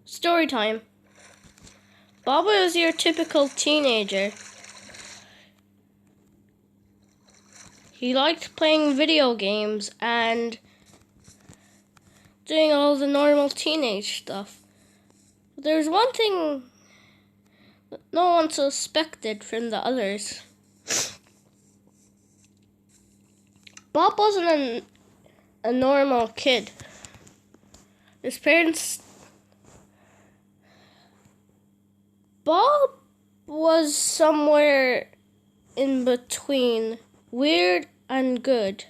Story time. Bob was your typical teenager. He liked playing video games and doing all the normal teenage stuff. But there's one thing that no one suspected from the others. Bob wasn't a normal kid. His parents... Bob was somewhere in between weird and good.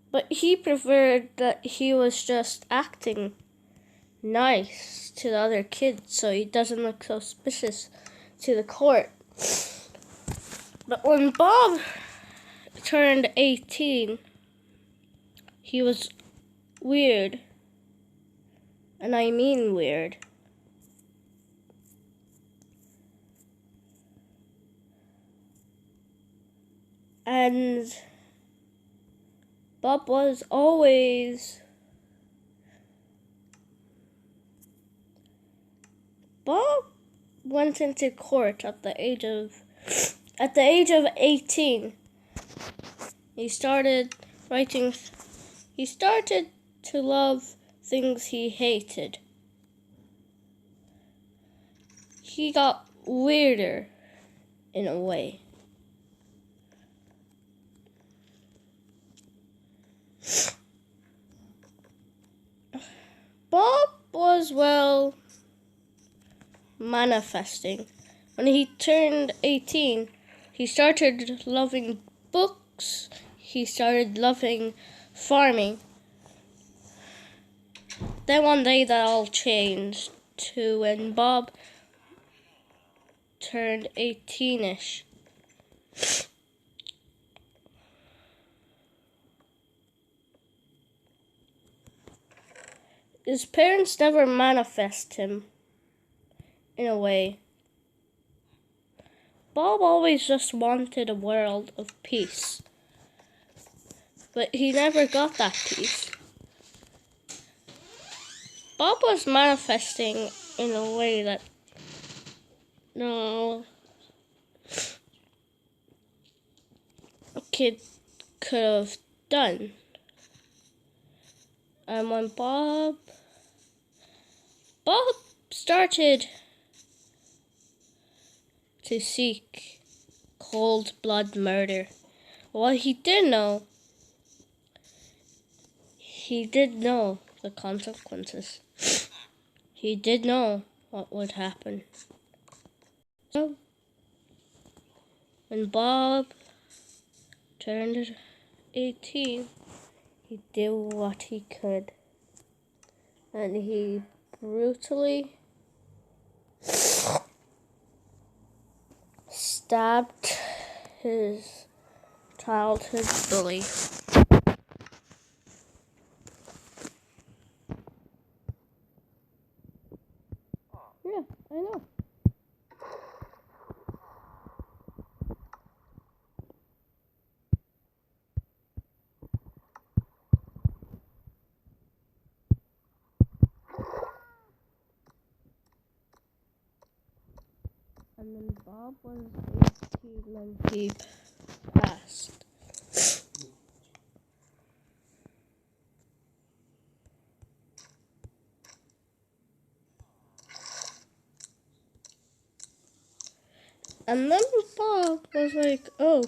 But he preferred that he was just acting nice to the other kids so he doesn't look suspicious to the court. But when Bob turned 18, he was weird. And I mean weird. And Bob was always... Bob went into court at the age of 18. He started to love things he hated. He got weirder in a way. Bob was, manifesting. When he turned 18, he started loving books. He started loving farming. Then one day that all changed to when Bob turned 18-ish. His parents never manifest him in a way. Bob always just wanted a world of peace. But he never got that peace. Bob was manifesting in a way that no kid could have done. And when Bob started to seek cold blood murder, what he did know the consequences. He did know what would happen. So, when Bob turned 18, he did what he could. And he brutally stabbed his childhood bully. Yeah, I know. And then Bob was 18 when he passed. And then Bob was like, oh.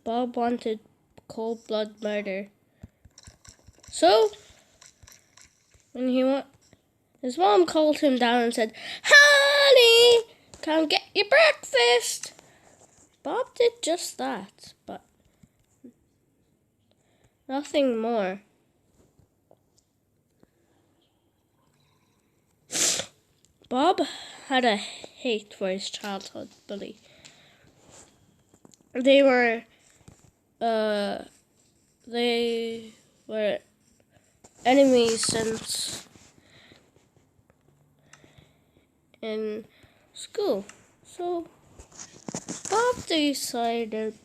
Bob wanted cold blood murder. So, when his mom called him down and said, "Honey, come get your breakfast." Bob did just that, but nothing more. Bob had a hate for his childhood bully. They were enemies since in school. So Bob decided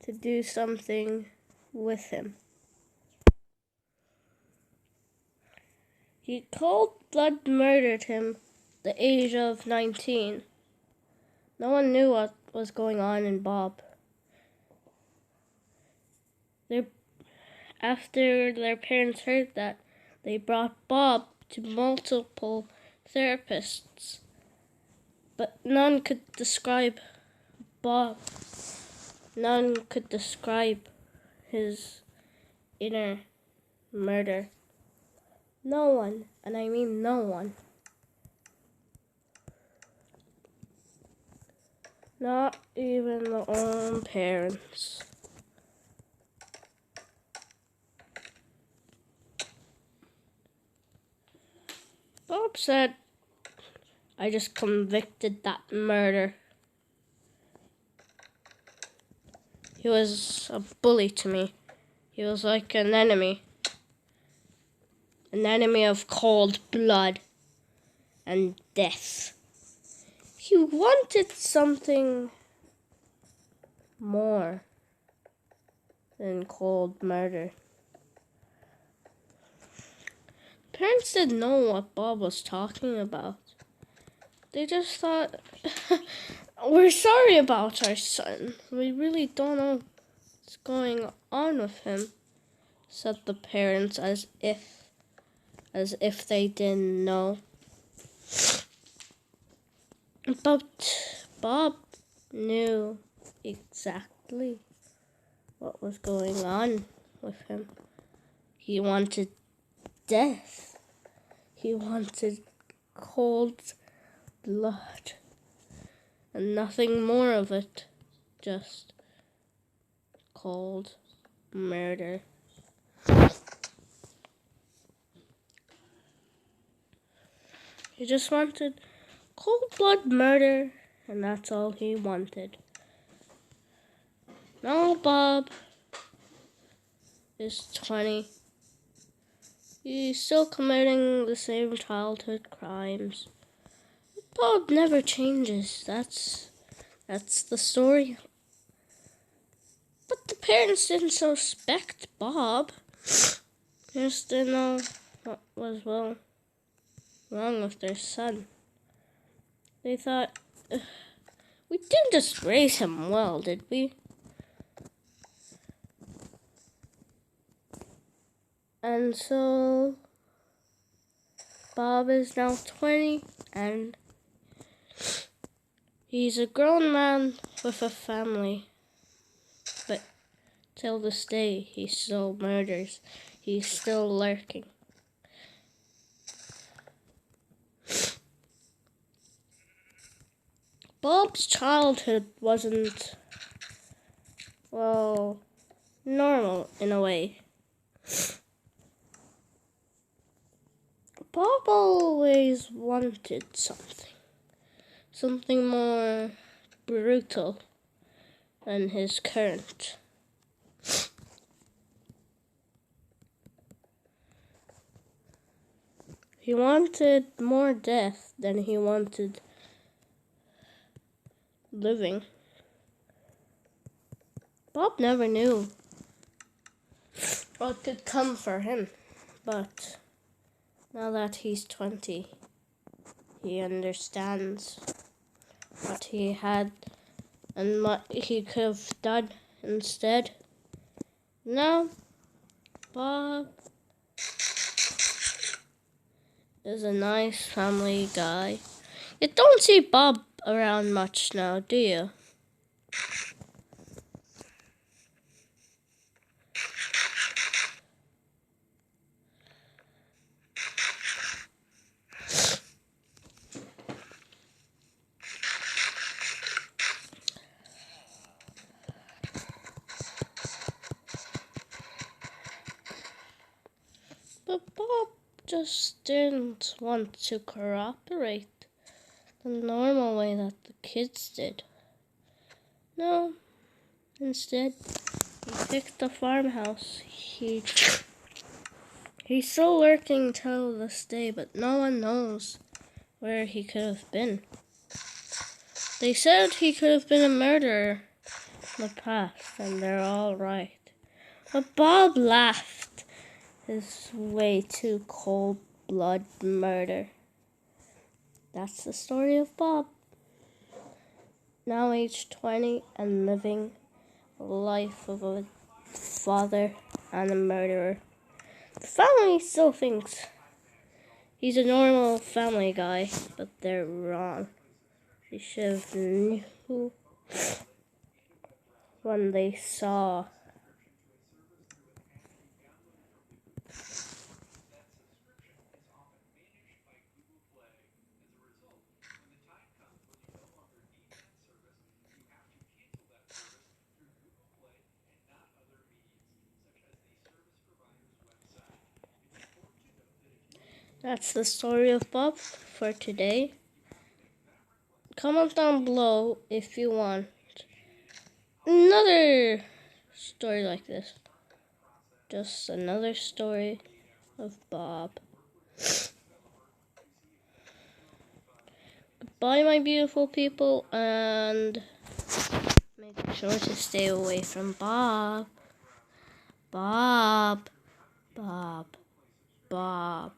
to do something with him. He cold-blooded murdered him at the age of 19. No one knew what was going on in Bob. After their parents heard that, they brought Bob to multiple therapists, but none could describe Bob. None could describe his inner murder. No one, and I mean no one. Not even the own parents. Bob said, I just convicted that murder. He was a bully to me. He was like an enemy. An enemy of cold blood and death. He wanted something more than cold murder. Parents didn't know what Bob was talking about. They just thought, we're sorry about our son. We really don't know what's going on with him, said the parents as if they didn't know. But Bob knew exactly what was going on with him. He wanted death. He wanted cold blood and nothing more of it. Just cold murder. He just wanted cold blood murder, and that's all he wanted. Now Bob is 20. He's still committing the same childhood crimes. Bob never changes. That's the story. But the parents didn't suspect Bob. They just didn't know what was wrong with their son. They thought, we didn't just raise him well, did we? And so Bob is now 20 and he's a grown man with a family. But till this day, he still murders. He's still lurking. Bob's childhood wasn't, well, normal in a way. Bob always wanted something more brutal than his current. He wanted more death than he wanted living. Bob never knew what could come for him, but now that he's 20, he understands what he had and what he could have done instead. Now, Bob is a nice family guy. You don't see Bob around much now, do you? But Bob just didn't want to cooperate the normal way that the kids did. No, instead, he picked a farmhouse. He's still lurking till this day, but no one knows where he could have been. They said he could have been a murderer, the past, and they're all right. But Bob laughed his way to cold-blood murder. That's the story of Bob. Now age 20 and living a life of a father and a murderer. The family still thinks he's a normal family guy, but they're wrong. They should have knew when they saw. That's the story of Bob for today. Comment down below if you want another story like this. Just another story of Bob. Goodbye, my beautiful people, and make sure to stay away from Bob. Bob. Bob. Bob.